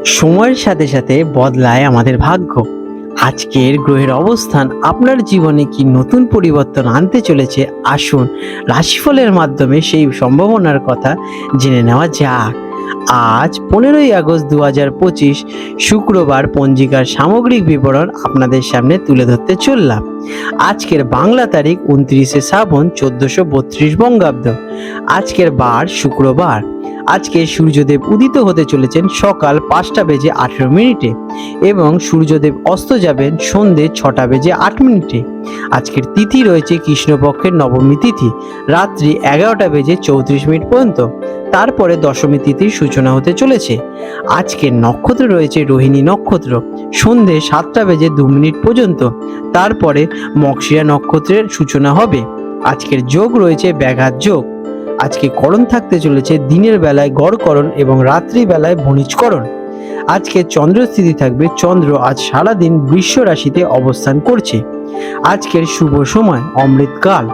সময়ের সাথে সাথে বদলায় আমাদের ভাগ্য। আজকের গ্রহের অবস্থান আপনার জীবনে কি নতুন পরিবর্তন আনতে চলেছে, আসুন রাশিফলের মাধ্যমে সেই সম্ভাবনার কথা জেনে নেওয়া যাক। আজ 15ই আগস্ট 2025 শুক্রবার পঞ্জিকার সামগ্রিক বিবরণ আপনাদের সামনে তুলে ধরতে চললাম। আজকের বাংলা তারিখ 29শে শ্রাবণ 1432 বঙ্গাব্দ। আজকের বার শুক্রবার। আজকে সূর্যদেব উদিত হতে চলেছেন সকাল 5টা বেজে 18 মিনিটে এবং সূর্যদেব অস্ত যাবেন সন্ধে 6টা বেজে 8 মিনিটে। আজকের তিথি রয়েছে কৃষ্ণপক্ষের নবমী তিথি, রাত্রি 11টা বেজে 34 মিনিট পর্যন্ত। তারপরে দশমী তিথির সূচনা হতে চলেছে। আজকের নক্ষত্র রয়েছে রোহিণী নক্ষত্র, সন্ধে 7টা বেজে 2 মিনিট পর্যন্ত। তারপরে মকশিয়া নক্ষত্রের সূচনা হবে। আজকের যোগ রয়েছে ব্যাঘাত যোগ। আজকে করণ থাকতে চলেছে দিনের বেলায় গড়করণ এবং রাত্রি বেলায় ভণিজকরণ। আজকে চন্দ্রস্থিতি থাকবে, চন্দ্র আজ সারাদিন বৃষ রাশিতে অবস্থান করছে। আজকের শুভ সময় অমৃতকাল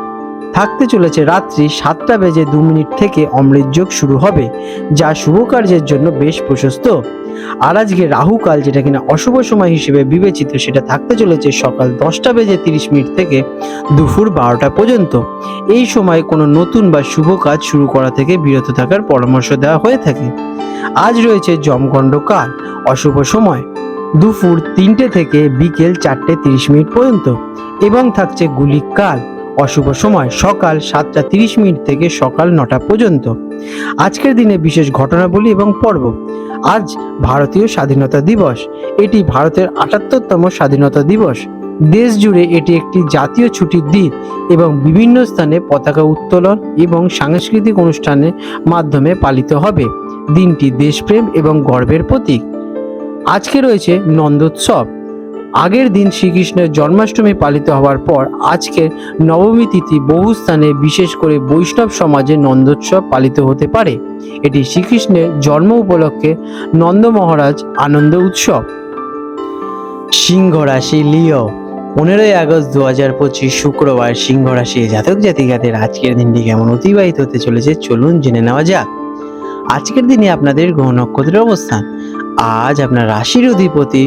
থাকতে চলেছে রাত্রি 7টা বেজে 2 মিনিট থেকে অমৃত যোগ শুরু হবে, যা শুভ কার্যের জন্য বেশ প্রশস্ত। আর আজকে রাহুকাল, যেটা কিনা অশুভ সময় হিসেবে বিবেচিত, সেটা থাকতে চলেছে সকাল 10টা বেজে 30 মিনিট থেকে দুপুর 12টা পর্যন্ত। এই সময় কোনো নতুন বা শুভ কাজ শুরু করা থেকে বিরত থাকার পরামর্শ দেওয়া হয়ে থাকে। আজ রয়েছে যমগণ্ড কাল, অশুভ সময় দুপুর 3টে থেকে বিকেল 4টে 30 মিনিট পর্যন্ত, এবং থাকছে গুলিক কাল, অশুভ সময় সকাল 7টা 30 মিনিট থেকে সকাল 9টা পর্যন্ত। আজকের দিনে বিশেষ ঘটনাবলী এবং পর্ব। আজ ভারতীয় স্বাধীনতা দিবস। এটি ভারতের 78তম স্বাধীনতা দিবস। দেশ জুড়ে এটি একটি জাতীয় ছুটির দিন এবং বিভিন্ন স্থানে পতাকা উত্তোলন এবং সাংস্কৃতিক অনুষ্ঠানের মাধ্যমে পালিত হবে। দিনটি দেশপ্রেম এবং গর্বের প্রতীক। আজকে রয়েছে নন্দোৎসব। আগের দিন শ্রীকৃষ্ণের জন্মাষ্টমী পালিত হওয়ার পর আজকে নবমী তিথি বহু স্থানে, বিশেষ করে বৈষ্ণব সমাজে নন্দোৎসব পালিত হতে পারে। এটি শ্রীকৃষ্ণের জন্ম উপলক্ষে নন্দ মহারাজ আনন্দ উৎসব। সিংহ রাশি লিও। 15ই আগস্ট 2025 শুক্রবার সিংহ রাশি জাতক জাতিকাদের আজকের দিনটি কেমন অতিবাহিত হতে চলেছে চলুন জেনে নেওয়া যাক। আজকের দিনে আপনাদের গ্রহ নক্ষত্রের অবস্থান। আজ আপনার রাশির অধিপতি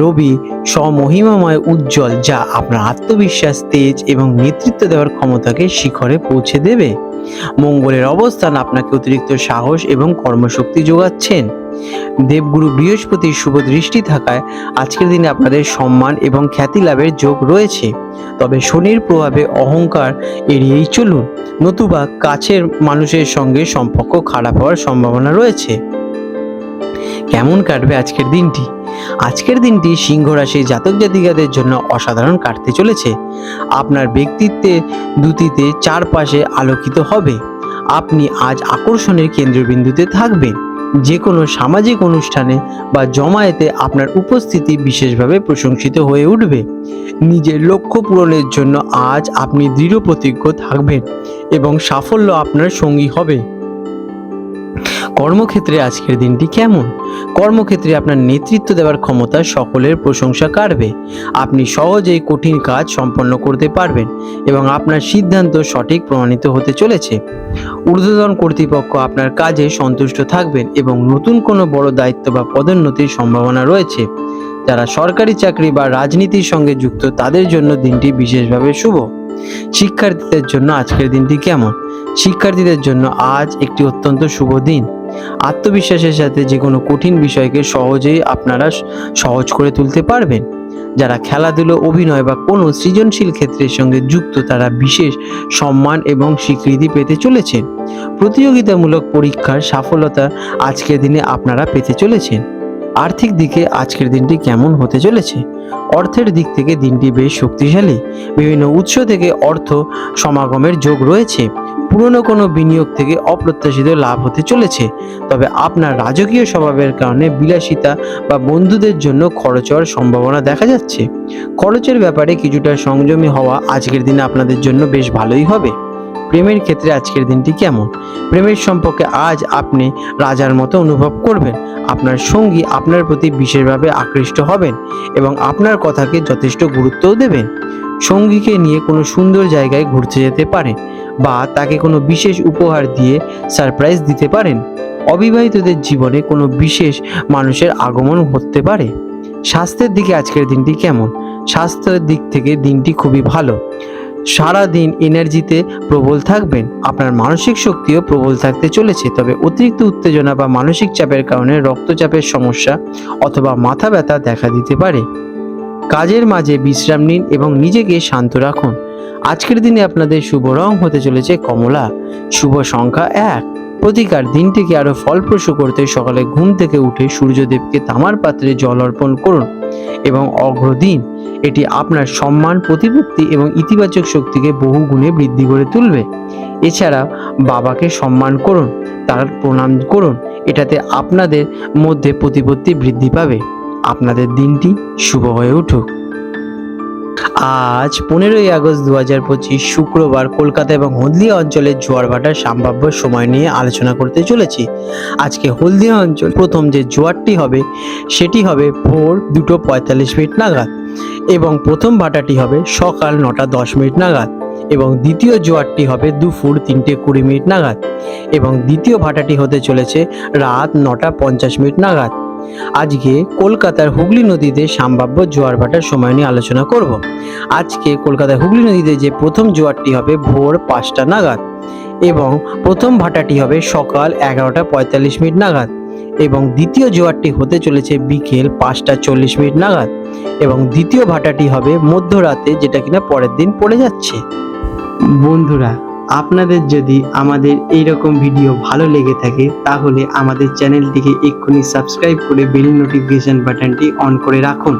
রবি স্বমহিমাময় উজ্জ্বল, যা আপনার আত্মবিশ্বাস, তেজ এবং নেতৃত্ব দেওয়ার ক্ষমতাকে শিখরে পৌঁছে দেবে। মঙ্গলের অবস্থান আপনাকে অতিরিক্ত সাহস এবং কর্মশক্তি যোগাচ্ছেন। দেবগুরু বৃহস্পতির শুভ দৃষ্টি থাকায় আজকের দিনে আপনাদের সম্মান এবং খ্যাতি লাভের যোগ রয়েছে। তবে শনির প্রভাবে অহংকার এড়িয়েই চলুন, নতুবা কাছের মানুষের সঙ্গে সম্পর্ক খারাপ হওয়ার সম্ভাবনা রয়েছে। কেমন কাটবে আজকের দিনটি? আজকের দিনটি সিংহ রাশির জাতক জাতিকাদের জন্য অসাধারণ কাটতে চলেছে। আপনার ব্যক্তিত্বের দ্যুতিতে চারপাশে আলোকিত হবে। আপনি আজ আকর্ষণের কেন্দ্রবিন্দুতে থাকবেন। যে কোনো সামাজিক অনুষ্ঠানে বা জমায়েতে আপনার উপস্থিতি বিশেষভাবে প্রশংসিত হয়ে উঠবে। নিজের লক্ষ্য পূরণের জন্য আজ আপনি দৃঢ় প্রতিজ্ঞ থাকবেন এবং সাফল্য আপনার সঙ্গী হবে। কর্মক্ষেত্রে আজকের দিনটি কেমন? কর্মক্ষেত্রে আপনার নেতৃত্ব দেওয়ার ক্ষমতা সকলের প্রশংসা কাড়বে। আপনি সহজেই কঠিন কাজ সম্পন্ন করতে পারবেন এবং আপনার সিদ্ধান্ত সঠিক প্রমাণিত হতে চলেছে। ঊর্ধ্বতন কর্তৃপক্ষ আপনার কাজে সন্তুষ্ট থাকবেন এবং নতুন কোনো বড় দায়িত্ব বা পদোন্নতির সম্ভাবনা রয়েছে। যারা সরকারি চাকরি বা রাজনীতির সঙ্গে যুক্ত, তাদের জন্য দিনটি বিশেষভাবে শুভ। শিক্ষার্থীদের জন্য আজকের দিনটি কেমন? শিক্ষার্থীদের জন্য আজ একটি অত্যন্ত শুভ দিন। আত্মবিশ্বাসের সাথে যে কোনো কঠিন বিষয়কে সহজেই আপনারা সহজ করে তুলতে পারবেন। যারা খেলাধুলো, অভিনয় বা কোনো সৃজনশীল ক্ষেত্রের সঙ্গে যুক্ত, তারা বিশেষ সম্মান এবং স্বীকৃতি পেতে চলেছেন। প্রতিযোগিতামূলক পরীক্ষার সফলতা আজকের দিনে আপনারা পেতে চলেছেন। আর্থিক দিকে আজকের দিনটি কেমন হতে চলেছে? অর্থের দিক থেকে দিনটি বেশ শক্তিশালী। বিভিন্ন উৎস থেকে অর্থ সমাগমের যোগ রয়েছে। পুরনো কোনো বিনিয়োগ থেকে অপ্রত্যাশিত লাভ হতে চলেছে। তবে আপনার রাজকীয় স্বভাবের কারণে বিলাসিতা বা বন্ধুদের জন্য খরচ হওয়ার সম্ভাবনা দেখা যাচ্ছে। খরচের ব্যাপারে কিছুটা সংযমী হওয়া আজকের দিনে আপনাদের জন্য বেশ ভালোই হবে। প্রেমের ক্ষেত্রে আজকের দিনটি কেমন? প্রেমের সম্পর্কে আজ আপনি রাজার মতো অনুভব করবেন। আপনার সঙ্গী আপনার প্রতি বিশেষভাবে আকৃষ্ট হবেন এবং আপনার কথাকে যথেষ্ট গুরুত্বও দেবেন। সঙ্গীকে নিয়ে কোনো সুন্দর জায়গায় ঘুরতে যেতে পারেন বা তাকে কোনো বিশেষ উপহার দিয়ে সারপ্রাইজ দিতে পারেন। অবিবাহিতদের জীবনে কোনো বিশেষ মানুষের আগমন হতে পারে। স্বাস্থ্যের দিকে আজকের দিনটি কেমন? স্বাস্থ্যের দিক থেকে দিনটি খুবই ভালো। সারা দিন এনার্জিতে প্রবল থাকবেন। আপনার মানসিক শক্তিও প্রবল থাকতে চলেছে, তবে অতিরিক্ত উত্তেজনা বা মানসিক চাপের কারণে রক্তচাপের সমস্যা অথবা মাথা ব্যথা দেখা দিতে পারে। কাজের মাঝে বিশ্রাম নিন এবং নিজেকে শান্ত রাখুন। আজকের দিনে আপনাদের শুভ রং হতে চলেছে কমলা। শুভ সংখ্যা 1। প্রতিকার, দিনটিকে আরো ফলপ্রসূ করতে সকালে ঘুম থেকে উঠে সূর্যদেবকে তামার পাত্রে জল অর্পণ করুন এবং অগ্রদিন এটি আপনার সম্মান, প্রতিপত্তি এবং ইতিবাচক শক্তিকে বহু গুণে বৃদ্ধি করে তুলবে। এছাড়া বাবাকে সম্মান করুন, তার প্রণাম করুন, এটাতে আপনাদের মধ্যে প্রতিপত্তি বৃদ্ধি পাবে। আপনাদের দিনটি শুভ হয়ে উঠুক। আজ 15ই আগস্ট 2025 শুক্রবার কলকাতা এবং হলদিয়া অঞ্চলের জোয়ার ভাটার সম্ভাব্য সময় নিয়ে আলোচনা করতে চলেছি। আজকে হলদিয়া অঞ্চল প্রথম যে জোয়ারটি হবে সেটি হবে ভোর 2:45 নাগাদ এবং প্রথম ভাটাটি হবে সকাল 9:10 নাগাদ এবং দ্বিতীয় জোয়ারটি হবে দুপুর 3:20 নাগাদ এবং দ্বিতীয় ভাটাটি হতে চলেছে রাত 9:50 নাগাদ। আজকে কলকাতার হুগলি নদীতে সম্ভাব্য জোয়ার ভাটার সময় নিয়ে আলোচনা করব। আজকে কলকাতার হুগলি নদীতে যে প্রথম জোয়ারটি হবে ভোর 5টা নাগাদ এবং প্রথম ভাটাটি হবে সকাল 11:45 নাগাদ এবং দ্বিতীয় জোয়ারটি হতে চলেছে বিকেল 5:40 নাগাদ এবং দ্বিতীয় ভাটাটি হবে মধ্যরাতে, যেটা কিনা পরের দিন পড়ে যাচ্ছে। বন্ধুরা, আপনাদের যদি আমাদের এই রকম ভিডিও ভালো লেগে থাকে তাহলে আমাদের চ্যানেলটিকে এক্ষুনি সাবস্ক্রাইব করে বেল নোটিফিকেশন বাটনটি অন করে রাখুন।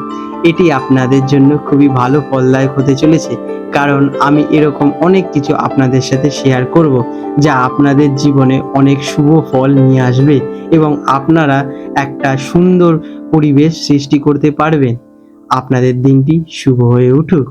এটি আপনাদের জন্য খুবই ভালো ফলদায়ক হতে চলেছে, কারণ আমি এরকম অনেক কিছু আপনাদের সাথে শেয়ার করব যা আপনাদের জীবনে অনেক শুভ ফল নিয়ে আসবে এবং আপনারা একটা সুন্দর পরিবেশ সৃষ্টি করতে পারবেন। আপনাদের দিনটি শুভ হয়ে উঠুক।